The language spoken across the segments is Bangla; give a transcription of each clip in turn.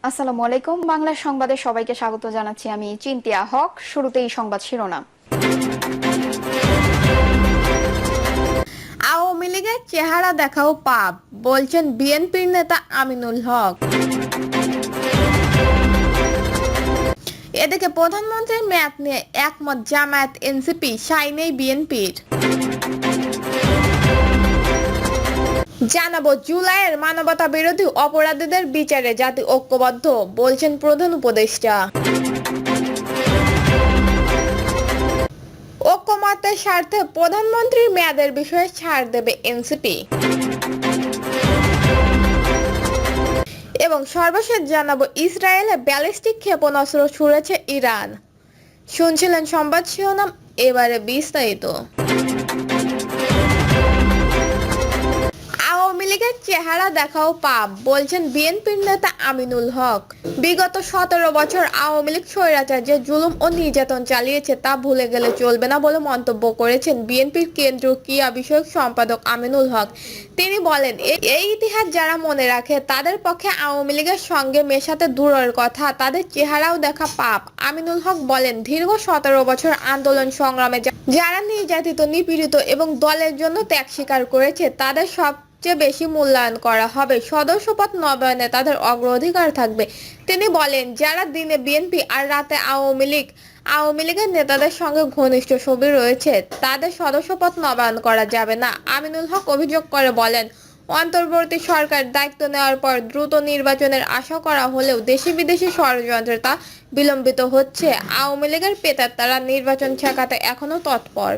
আসসালামু আলাইকুম। বাংলা সংবাদে সবাইকে স্বাগত জানাচ্ছি। আমি চিন্তিয়া হক। শুরুতেই সংবাদ শিরোনাম। আওয়ামী লীগের চেহারা দেখাও পাপ, বলছেন বিএনপির নেতা আমিনুল হক। এদিকে প্রধানমন্ত্রীর মেয়াদ নিয়ে একমত জামায়াত এনসিপি, সাই নেই বিএনপির। জানাবো জুলাইয়ের মানবতা বিরোধী অপরাধীদের বিচারে জাতি ঐক্যবদ্ধ, বলছেন প্রধান উপদেষ্টা। ঐক্যমতের স্বার্থে প্রধানমন্ত্রীর মেয়াদের বিষয়ে ছাড় দেবে এনসিপি। এবং সর্বশেষ জানাবো ইসরায়েলে ব্যালিস্টিক ক্ষেপণাস্ত্র ছুড়েছে ইরান। শুনছিলেন সংবাদ শিরোনাম, এবারে বিস্তারিত। আওয়ামী লীগের চেহারা দেখাও পাপ, বলছেন বিএনপির নেতা আমিনুল হক। বিগত 17 বছর আওয়ামী লীগ স্বৈরাচার যে জুলুম ও নির্যাতন চালিয়েছে তা ভুলে গেলে চলবে না বলে মন্তব্য করেছেন বিএনপির কেন্দ্রীয় ক্রীড়া বিষয়ক সম্পাদক আমিনুল হক। তিনি বলেন, এই ইতিহাস যারা মনে রাখে তাদের পক্ষে আওয়ামী লীগের সঙ্গে মেশাতে দূরের কথা, তাদের চেহারাও দেখা পাপ। আমিনুল হক বলেন, দীর্ঘ 17 বছর আন্দোলন সংগ্রামে যারা নির্যাতিত, নিপীড়িত এবং দলের জন্য ত্যাগ স্বীকার করেছে তাদের সবচেয়ে বেশি মূল্যায়ন করা হবে। সদস্যপদ নবায়নে তাদের অগ্রাধিকার থাকবে। তিনি বলেন, যারা দিনে বিএনপি আর রাতে আওয়ামী লীগের নেতাদের সঙ্গে ঘনিষ্ঠ ছবি রয়েছে তাদের সদস্যপদ নবায়ন করা যাবে না। আমিনুল হক অভিযোগ করে বলেন, অন্তর্বর্তী সরকার দায়িত্ব নেওয়ার পর দ্রুত নির্বাচনের আশা করা হলেও দেশি বিদেশি ষড়যন্ত্রে তা বিলম্বিত হচ্ছে। আওয়ামী লীগের পেতাত্তারা নির্বাচন ঠেকাতে এখনো তৎপর।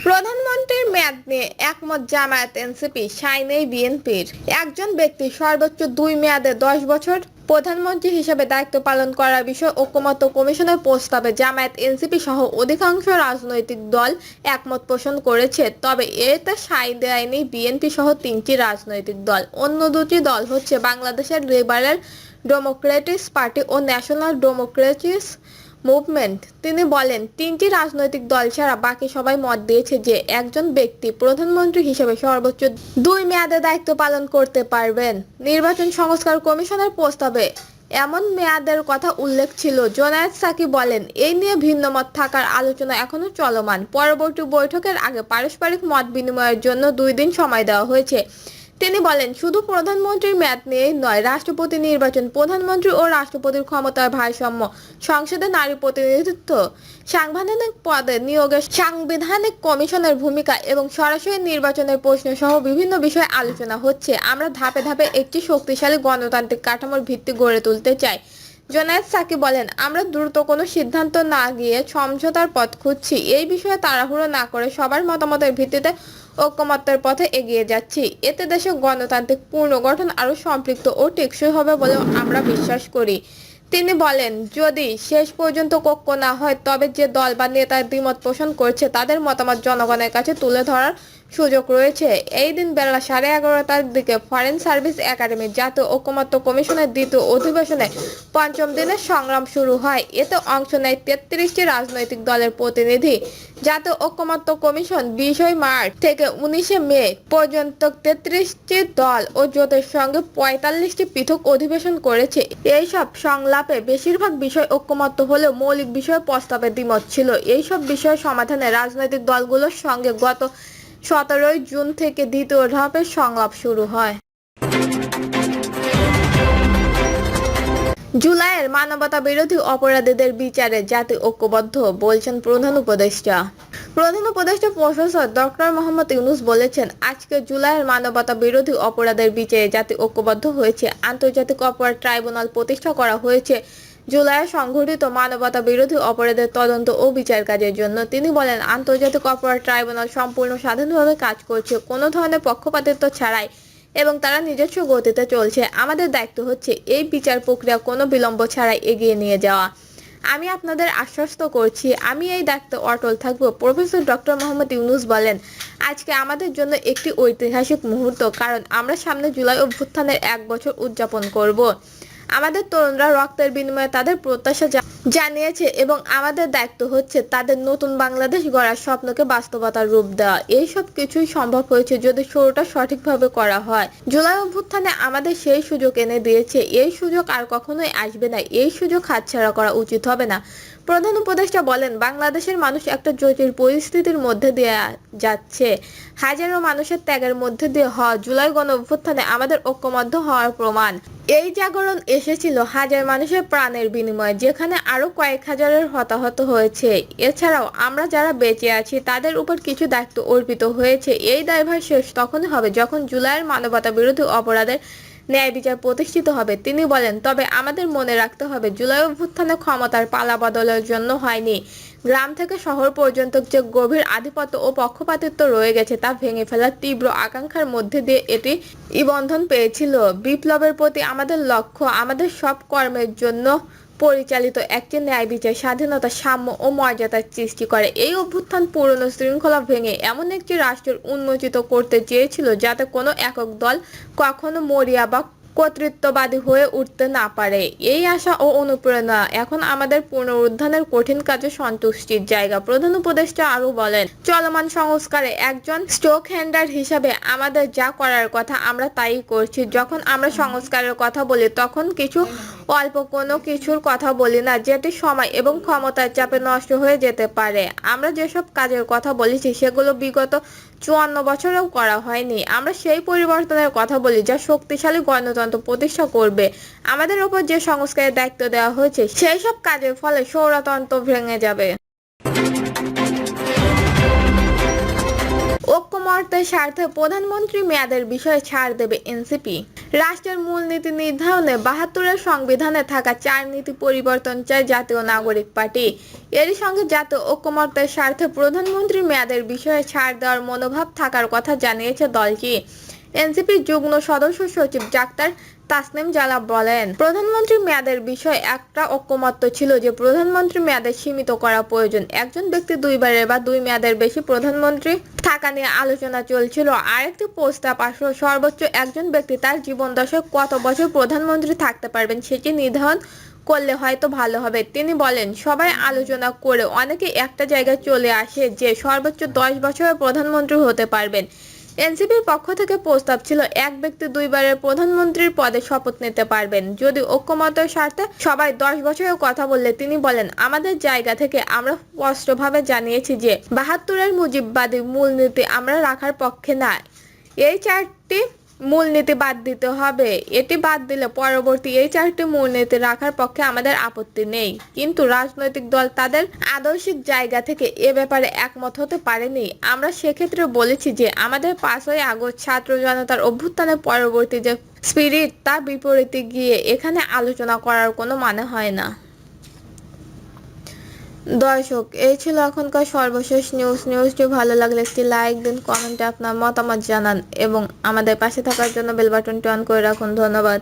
প্রধানমন্ত্রীর মেয়াদ নিয়ে একমত জামায়াত এনসিপি, সাই নেই বিএনপির। একজন ব্যক্তি সর্বোচ্চ 2 মেয়াদে 10 বছর প্রধানমন্ত্রী হিসেবে দায়িত্ব পালন করার বিষয়ে ঐকমত্য কমিশনের প্রস্তাবে জামায়াত এনসিপি সহ অধিকাংশ রাজনৈতিক দল একমত পোষণ করেছে। তবে এতে সাই দেয়নি বিএনপি সহ 3টি রাজনৈতিক দল। অন্য দুটি দল হচ্ছে বাংলাদেশের লিবারেল ডেমোক্রেটিক পার্টি ও ন্যাশনাল ডেমোক্রেটিক মুভমেন্ট। তিনি বলেন, 3টি রাজনৈতিক দল ছাড়া বাকি সবাই মত দিয়েছে যে একজন ব্যক্তি প্রধানমন্ত্রী হিসেবে সর্বোচ্চ 2 মেয়াদে দায়িত্ব পালন করতে পারবেন। নির্বাচন সংস্কার কমিশনের প্রস্তাবে এমন মেয়াদের কথা উল্লেখ ছিল। জোনায়েদ সাকি বলেন, এই নিয়ে ভিন্নমত থাকার আলোচনা এখনো চলমান। পরবর্তী বৈঠকের আগে পারস্পরিক মত বিনিময়ের জন্য 2 দিন সময় দেওয়া হয়েছে। তিনি বলেন, শুধু প্রধানমন্ত্রীর মেয়াদ নিয়েই নয়, রাষ্ট্রপতি নির্বাচন, প্রধানমন্ত্রী ও রাষ্ট্রপতির ক্ষমতার ভারসাম্য, সংসদে নারী প্রতিনিধিত্ব, সাংবিধানিক পদে নিয়োগের সাংবিধানিক কমিশনের ভূমিকা এবং সরাসরি নির্বাচনের প্রশ্ন সহ বিভিন্ন বিষয়ে আলোচনা হচ্ছে। আমরা ধাপে ধাপে একটি শক্তিশালী গণতান্ত্রিক কাঠামোর ভিত্তি গড়ে তুলতে চাই। জোনায়েদ সাকি বলেন, আমরা দ্রুত কোনো সিদ্ধান্ত না গিয়ে সমঝোতার পথ খুঁজছি। এই বিষয়ে তাড়াহুড়ো না করে সবার মতামতের ভিত্তিতে ঐকমত্যের পথে এগিয়ে যাচ্ছি। এতে দেশের গণতান্ত্রিক পুনর্গঠন আরও সম্পৃক্ত ও টেকসই হবে বলেও আমরা বিশ্বাস করি। তিনি বলেন, যদি শেষ পর্যন্ত ঐক্য না হয় তবে যে দল বা নেতা দ্বিমত পোষণ করছে তাদের মতামত জনগণের কাছে তুলে ধরার সুযোগ রয়েছে। এই দিন বেলা 11:30টার দিকে ফরেন সার্ভিস একাডেমির জাতীয় ঐকমত্য কমিশনের দ্বিতীয় অধিবেশনে 5ম দিনের সংগ্রাম শুরু হয়। এতে অংশ নেয় 33টি রাজনৈতিক দলের প্রতিনিধি। জাতীয় ঐকমত্য কমিশন 20 মার্চ থেকে 19 মে পর্যন্ত 33টি দল ও জোটের সঙ্গে 45টি পৃথক অধিবেশন করেছে। এইসব সংলাপে বেশিরভাগ বিষয় ঐকমত্য হলেও মৌলিক বিষয়ে প্রস্তাবে দ্বিমত ছিল। এইসব বিষয় সমাধানে রাজনৈতিক দলগুলোর সঙ্গে গত 17 জুন থেকে দ্বিতীয় ধাপের সংলাপ শুরু হয়। জুলাইয়ের মানবতা বিরোধী অপরাধীদের বিচারে জাতি ঐক্যবদ্ধ, বলছেন প্রধান উপদেষ্টা। প্রধান উপদেষ্টা প্রফেসর ডক্টর মোহাম্মদ ইউনূস বলেছেন, আজকে জুলাইয়ের মানবতা বিরোধী অপরাধের বিচারে জাতি ঐক্যবদ্ধ হয়েছে। আন্তর্জাতিক অপরাধ ট্রাইব্যুনাল প্রতিষ্ঠা করা হয়েছে জুলাইয়ে সংঘটিত মানবতা বিরোধী অপরাধের তদন্ত ও বিচার কাজের জন্য। তিনি বলেন, আন্তর্জাতিক অপরাধ ট্রাইব্যুনাল সম্পূর্ণ স্বাধীনভাবে কাজ করছে, কোনো ধরনের পক্ষপাতিত্ব ছাড়াই, এবং তারা নিজস্ব গতিতে চলছে। আমাদের দায়িত্ব হচ্ছে এই বিচার প্রক্রিয়া কোনো বিলম্ব ছাড়াই এগিয়ে নিয়ে যাওয়া। আমি আপনাদের আশ্বস্ত করছি, আমি এই দায়িত্বে অটল থাকব। প্রফেসর ডক্টর মোহাম্মদ ইউনূস বলেন, আজকে আমাদের জন্য একটি ঐতিহাসিক মুহূর্ত, কারণ আমরা সামনে জুলাই অভ্যুত্থানের 1 বছর উদযাপন করব। আমাদের তরুণরা রক্তের বিনিময়ে তাদের প্রত্যাশা জানিয়েছে এবং আমাদের দায়িত্ব হচ্ছে তাদের নতুন বাংলাদেশ গড়ার স্বপ্নকে বাস্তবতার রূপ দেওয়া। এই সব কিছুই সম্ভব হয়েছে যদি শুরুটা সঠিকভাবে করা হয়। জুলাই অভ্যুত্থানে আমাদের সেই সুযোগ এনে দিয়েছে, এই সুযোগ আর কখনোই আসবে না। এই সুযোগ হাতছাড়া করা উচিত হবে না। প্রধান উপদেষ্টা বলেন, বাংলাদেশের মানুষ একটা জটিল পরিস্থিতির মধ্যে দিয়ে যাচ্ছে। হাজারো মানুষের ত্যাগের মধ্যে দিয়ে হওয়া জুলাই গণ অভ্যুত্থানে আমাদের ঐক্যবদ্ধ হওয়ার প্রমাণ। এই জাগরণ এসেছিল হাজার মানুষের প্রাণের বিনিময়ে, যেখানে আরো কয়েক হাজারের হতাহত হয়েছে। এছাড়াও আমরা যারা বেঁচে আছি তাদের উপর কিছু দায়িত্ব অর্পিত হয়েছে। এই দায়ভার শেষ তখনই হবে যখন জুলাইয়ের মানবতা বিরোধী অপরাধের ন্যায় বিচার প্রতিষ্ঠিত হবে। তিনি বলেন, তবে আমাদের মনে রাখতে হবে জুলাই অভ্যুত্থানে ক্ষমতার পালা বদলের জন্য হয়নি। গ্রাম থেকে শহর পর্যন্ত যে গভীর আধিপত্য ও পক্ষপাতিত্ব রয়ে গেছে তা ভেঙে ফেলার তীব্র আকাঙ্ক্ষার মধ্যে দিয়ে এটি নিবন্ধন পেয়েছিল। বিপ্লবের প্রতি আমাদের লক্ষ্য আমাদের সব কর্মের জন্য পরিচালিত একটি ন্যায় বিচার, স্বাধীনতা, সাম্য ও মর্যাদার সৃষ্টি করে। এই অভ্যুত্থান পুরনো শৃঙ্খলা ভেঙে এমন একটি রাষ্ট্রের উন্মোচিত করতে চেয়েছিল যাতে কোনো একক দল কখনো মরিয়া বা কর্তৃত্ববাদী হয়ে উঠতে না পারে। এই আশা ও অনুপ্রেরণা এখন আমাদের পুনরুদ্ধারের কঠিন কাজে সন্তুষ্টির জায়গা। প্রধান উপদেষ্টা আরো বলেন, চলমান সংস্কারে একজন স্টোক হ্যান্ডার হিসাবে আমাদের যা করার কথা আমরা তাই করছি। যখন আমরা সংস্কারের কথা বলি তখন অল্প কোনো কিছুর কথা বলি না যেটি সময় এবং ক্ষমতার চাপে নষ্ট হয়ে যেতে পারে। আমরা যেসব কাজের কথা বলেছি সেগুলো বিগত 54 বছরেও করা হয়নি। আমরা সেই পরিবর্তনের কথা বলি যা শক্তিশালী গণতন্ত্র প্রতিষ্ঠা করবে। আমাদের ওপর যে সংস্কারের দায়িত্ব দেওয়া হয়েছে সেই সব কাজের ফলে স্বৈরতন্ত্র ভেঙে যাবে। ঐক্যমত্যের স্বার্থে প্রধানমন্ত্রী মেয়াদের বিষয়ে ছাড় দেবে এনসিপি। রাষ্ট্রের মূলনীতি নির্ধারণে 72-এর সংবিধানে থাকা 4 নীতি পরিবর্তন চায় জাতীয় নাগরিক পার্টি। এরই সঙ্গে জাতীয় ঐক্যমত্যের স্বার্থে প্রধানমন্ত্রী মেয়াদের বিষয়ে ছাড় দেওয়ার মনোভাব থাকার কথা জানিয়েছে দলটি। এনসিপির যুগ্ম সদস্য সচিব ডাক্তার তাসনিম জালা বলেন, প্রধানমন্ত্রী মেয়াদের বিষয়ে একটা ঐক্যমত্য ছিল যে প্রধানমন্ত্রী মেয়াদের সীমিত করা প্রয়োজন। একজন ব্যক্তি 2 বারের বা 2 মেয়াদের বেশি প্রধানমন্ত্রী থাকা নিয়ে আলোচনা চলছিল। আরেকটি প্রস্তাব আসলো, সর্বোচ্চ একজন ব্যক্তি তার জীবন দশায় কত বছর প্রধানমন্ত্রী থাকতে পারবেন সেটি নির্ধারণ করলে হয়তো ভালো হবে। তিনি বলেন, সবাই আলোচনা করে অনেকে একটা জায়গায় চলে আসে যে সর্বোচ্চ 10 বছরের প্রধানমন্ত্রী হতে পারবেন। এনসিপির পক্ষ থেকে প্রস্তাব ছিল এক ব্যক্তি 2 বারের প্রধানমন্ত্রীর পদে শপথ নিতে পারবেন যদি ঐক্যমত্যের স্বার্থে সবাই 10 বছরের কথা বললে। তিনি বলেন, আমাদের জায়গা থেকে আমরা স্পষ্টভাবে জানিয়েছি যে 72-এর মুজিববাদী মূলনীতি আমরা রাখার পক্ষে না। এই 4টি মূলনীতি বাদ দিতে হবে। এটি বাদ দিলে পরবর্তী এই 4টি মূলনীতি রাখার পক্ষে আমাদের আপত্তি নেই। কিন্তু রাজনৈতিক দল তাদের আদর্শিক জায়গা থেকে এ ব্যাপারে একমত হতে পারেনি। আমরা সেক্ষেত্রে বলেছি যে আমাদের 5ই আগস্ট ছাত্র জনতার অভ্যুত্থানের পরবর্তী যে স্পিরিট তার বিপরীতে গিয়ে এখানে আলোচনা করার কোনো মানে হয় না। দর্শক, এই ছিল এখনকার সর্বশেষ নিউজটি ভালো লাগলে একটি লাইক দিন, কমেন্টে আপনার মতামত জানান এবং আমাদের পাশে থাকার জন্য বেল বাটনটি অন করে রাখুন। ধন্যবাদ।